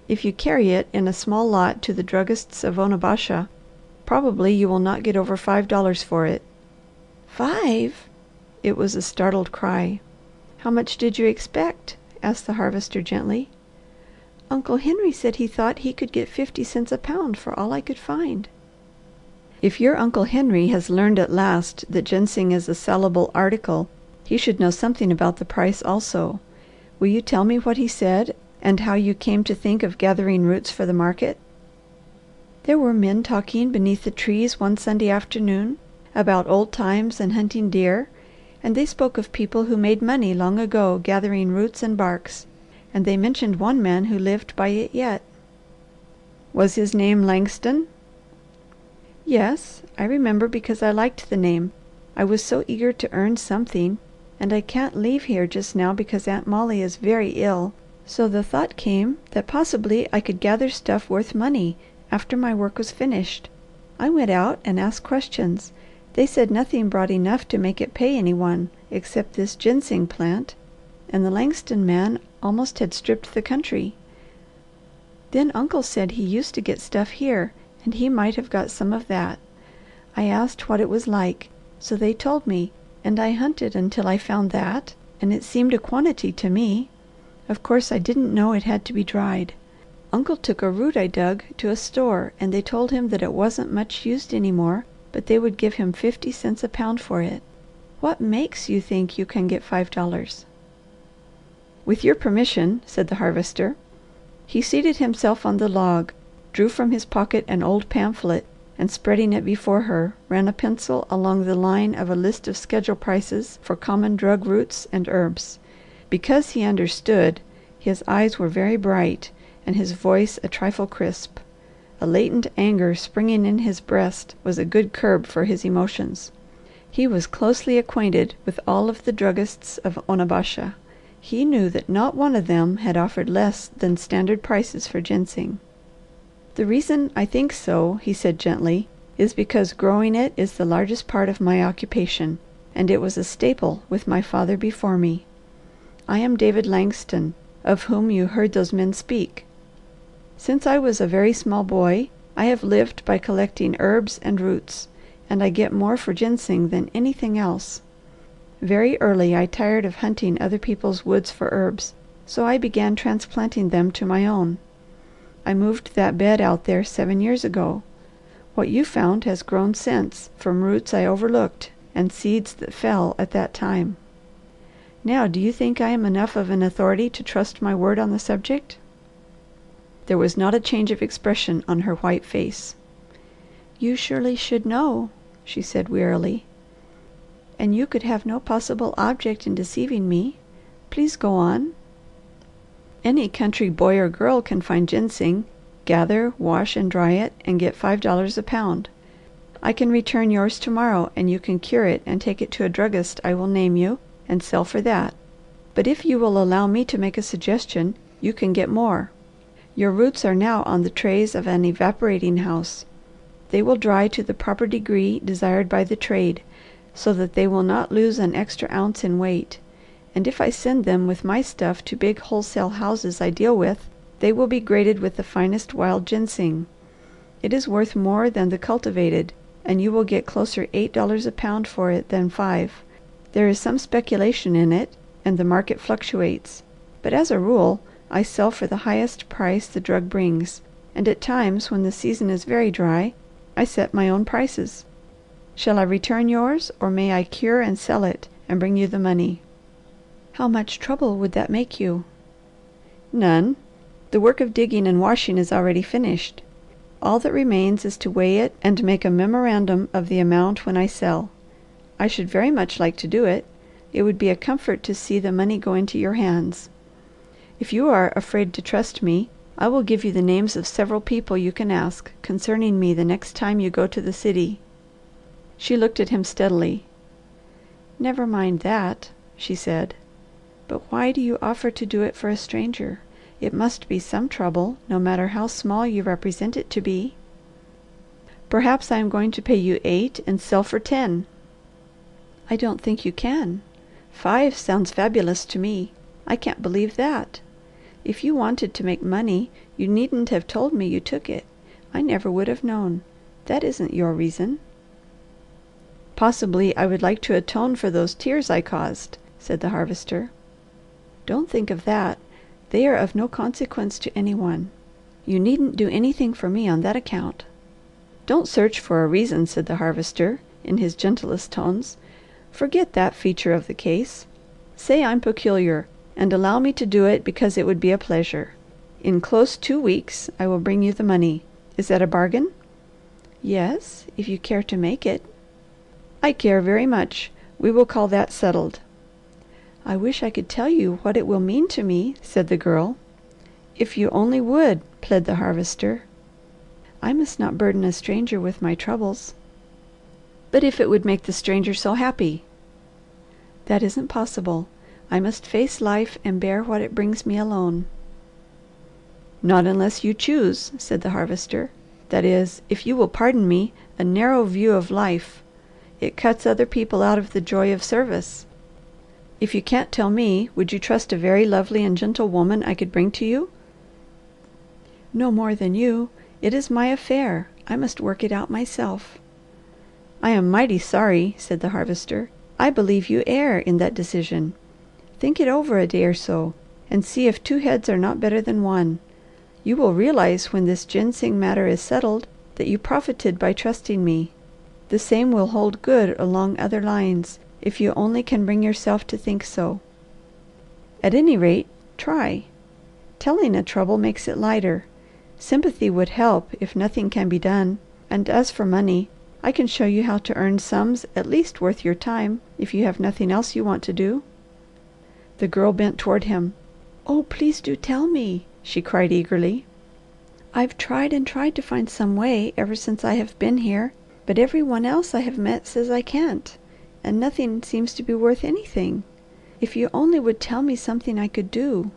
If you carry it in a small lot to the druggists of Onabasha, probably you will not get over $5 for it." "Five!" It was a startled cry. "How much did you expect?" asked the Harvester gently. "Uncle Henry said he thought he could get 50 cents a pound for all I could find." "If your Uncle Henry has learned at last that ginseng is a salable article, he should know something about the price also. Will you tell me what he said, and how you came to think of gathering roots for the market?" "There were men talking beneath the trees one Sunday afternoon about old times and hunting deer, and they spoke of people who made money long ago gathering roots and barks, and they mentioned one man who lived by it yet." "Was his name Langston?" "Yes, I remember because I liked the name. I was so eager to earn something, and I can't leave here just now because Aunt Molly is very ill, so the thought came that possibly I could gather stuff worth money after my work was finished. I went out and asked questions. They said nothing brought enough to make it pay any one except this ginseng plant, and the Langston man almost had stripped the country. Then uncle said he used to get stuff here, and he might have got some of that. I asked what it was like, so they told me, and I hunted until I found that, and it seemed a quantity to me. Of course I didn't know it had to be dried. Uncle took a root I dug to a store, and they told him that it wasn't much used any more, but they would give him 50 cents a pound for it. What makes you think you can get $5? "With your permission," said the Harvester. He seated himself on the log, drew from his pocket an old pamphlet, and spreading it before her, ran a pencil along the line of a list of schedule prices for common drug roots and herbs. Because he understood, his eyes were very bright and his voice a trifle crisp. A latent anger springing in his breast was a good curb for his emotions. He was closely acquainted with all of the druggists of Onabasha. He knew that not one of them had offered less than standard prices for ginseng. "The reason I think so," he said gently, "is because growing it is the largest part of my occupation, and it was a staple with my father before me. I am David Langston, of whom you heard those men speak. Since I was a very small boy, I have lived by collecting herbs and roots, and I get more for ginseng than anything else. Very early I tired of hunting other people's woods for herbs, so I began transplanting them to my own. I moved that bed out there 7 years ago. What you found has grown since from roots I overlooked and seeds that fell at that time. Now do you think I am enough of an authority to trust my word on the subject?" There was not a change of expression on her white face. "You surely should know," she said wearily. "And you could have no possible object in deceiving me. Please go on." "Any country boy or girl can find ginseng, gather, wash, and dry it, and get $5 a pound. I can return yours to morrow, and you can cure it and take it to a druggist I will name you, and sell for that. But if you will allow me to make a suggestion, you can get more. Your roots are now on the trays of an evaporating house. They will dry to the proper degree desired by the trade, so that they will not lose an extra ounce in weight, and if I send them with my stuff to big wholesale houses I deal with, they will be graded with the finest wild ginseng. It is worth more than the cultivated, and you will get closer $8 a pound for it than 5. There is some speculation in it, and the market fluctuates, but as a rule I sell for the highest price the drug brings, and at times when the season is very dry, I set my own prices. Shall I return yours, or may I cure and sell it and bring you the money?" "How much trouble would that make you?" "None. The work of digging and washing is already finished. All that remains is to weigh it and make a memorandum of the amount when I sell. I should very much like to do it. It would be a comfort to see the money go into your hands. If you are afraid to trust me, I will give you the names of several people you can ask concerning me the next time you go to the city." She looked at him steadily. "Never mind that," she said. "But why do you offer to do it for a stranger? It must be some trouble, no matter how small you represent it to be." "Perhaps I am going to pay you 8 and sell for 10." "I don't think you can. 5 sounds fabulous to me. I can't believe that. If you wanted to make money, you needn't have told me you took it. I never would have known. That isn't your reason." "Possibly I would like to atone for those tears I caused," said the Harvester. "Don't think of that. They are of no consequence to any one. You needn't do anything for me on that account." "Don't search for a reason," said the Harvester in his gentlest tones. "Forget that feature of the case. Say I'm peculiar, and allow me to do it because it would be a pleasure. In close 2 weeks I will bring you the money. Is that a bargain?" "Yes, if you care to make it." "I care very much. We will call that settled." "I wish I could tell you what it will mean to me," said the Girl. "If you only would," pled the Harvester. "I must not burden a stranger with my troubles." "But if it would make the stranger so happy?" "That isn't possible. I must face life and bear what it brings me alone." "Not unless you choose," said the Harvester. "That is, if you will pardon me, a narrow view of life. It cuts other people out of the joy of service. If you can't tell me, would you trust a very lovely and gentle woman I could bring to you?" "No more than you. It is my affair. I must work it out myself." "I am mighty sorry," said the Harvester. "I believe you err in that decision. Think it over a day or so, and see if 2 heads are not better than 1. You will realize when this ginseng matter is settled that you profited by trusting me. The same will hold good along other lines, if you only can bring yourself to think so. At any rate, try. Telling a trouble makes it lighter. Sympathy would help if nothing can be done, and as for money, I can show you how to earn sums at least worth your time if you have nothing else you want to do." The Girl bent toward him. "Oh please do tell me!" she cried eagerly. "I've tried and tried to find some way ever since I have been here, but every one else I have met says I can't, and nothing seems to be worth anything. If you only would tell me something I could do."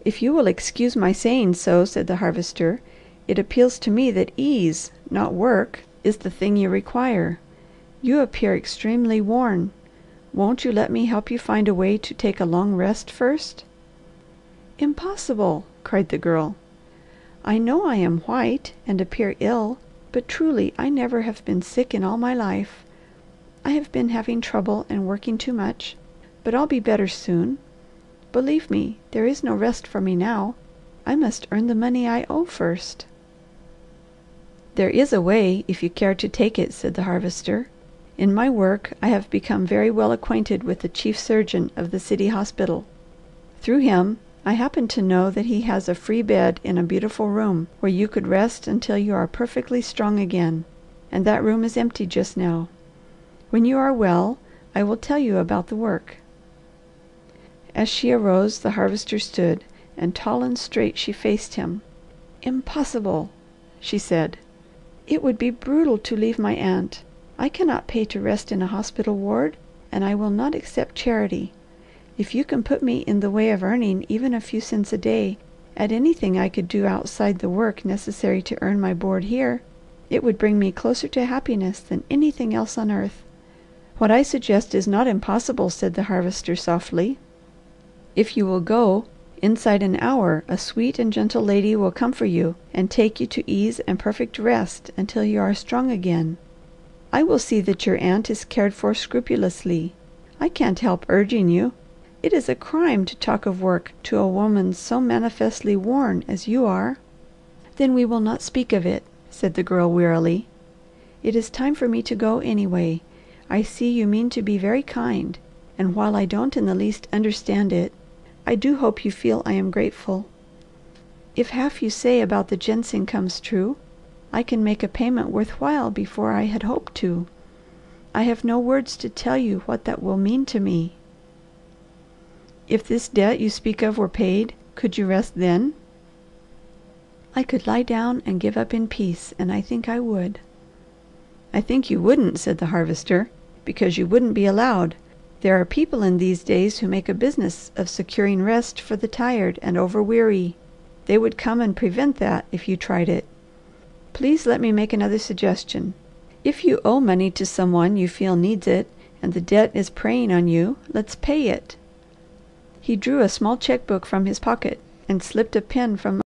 "If you will excuse my saying so," said the Harvester, "it appeals to me that ease, not work, is the thing you require. You appear extremely worn. Won't you let me help you find a way to take a long rest first?" "Impossible!" cried the Girl. "I know I am white and appear ill, but truly I never have been sick in all my life. I have been having trouble and working too much, but I'll be better soon. Believe me, there is no rest for me now. I must earn the money I owe first." "There is a way, if you care to take it," said the Harvester. "In my work I have become very well acquainted with the chief surgeon of the city hospital. Through him I happen to know that he has a free bed in a beautiful room where you could rest until you are perfectly strong again, and that room is empty just now. When you are well, I will tell you about the work." As she arose the Harvester stood, and tall and straight she faced him. "Impossible!" she said. "It would be brutal to leave my aunt. I cannot pay to rest in a hospital ward, and I will not accept charity. If you can put me in the way of earning even a few cents a day at anything I could do outside the work necessary to earn my board here, it would bring me closer to happiness than anything else on earth." "What I suggest is not impossible," said the Harvester softly. "If you will go, inside an hour a sweet and gentle lady will come for you and take you to ease and perfect rest until you are strong again. I will see that your aunt is cared for scrupulously. I can't help urging you. It is a crime to talk of work to a woman so manifestly worn as you are." "Then we will not speak of it," said the Girl wearily. "It is time for me to go anyway. I see you mean to be very kind, and while I don't in the least understand it, I do hope you feel I am grateful. If half you say about the ginseng comes true, I can make a payment worth while before I had hoped to. I have no words to tell you what that will mean to me." "If this debt you speak of were paid, could you rest then?" "I could lie down and give up in peace, and I think I would." "I think you wouldn't," said the Harvester, "because you wouldn't be allowed. There are people in these days who make a business of securing rest for the tired and over weary. They would come and prevent that if you tried it. Please let me make another suggestion. If you owe money to some one you feel needs it, and the debt is preying on you, let's pay it." He drew a small check book from his pocket and slipped a pen from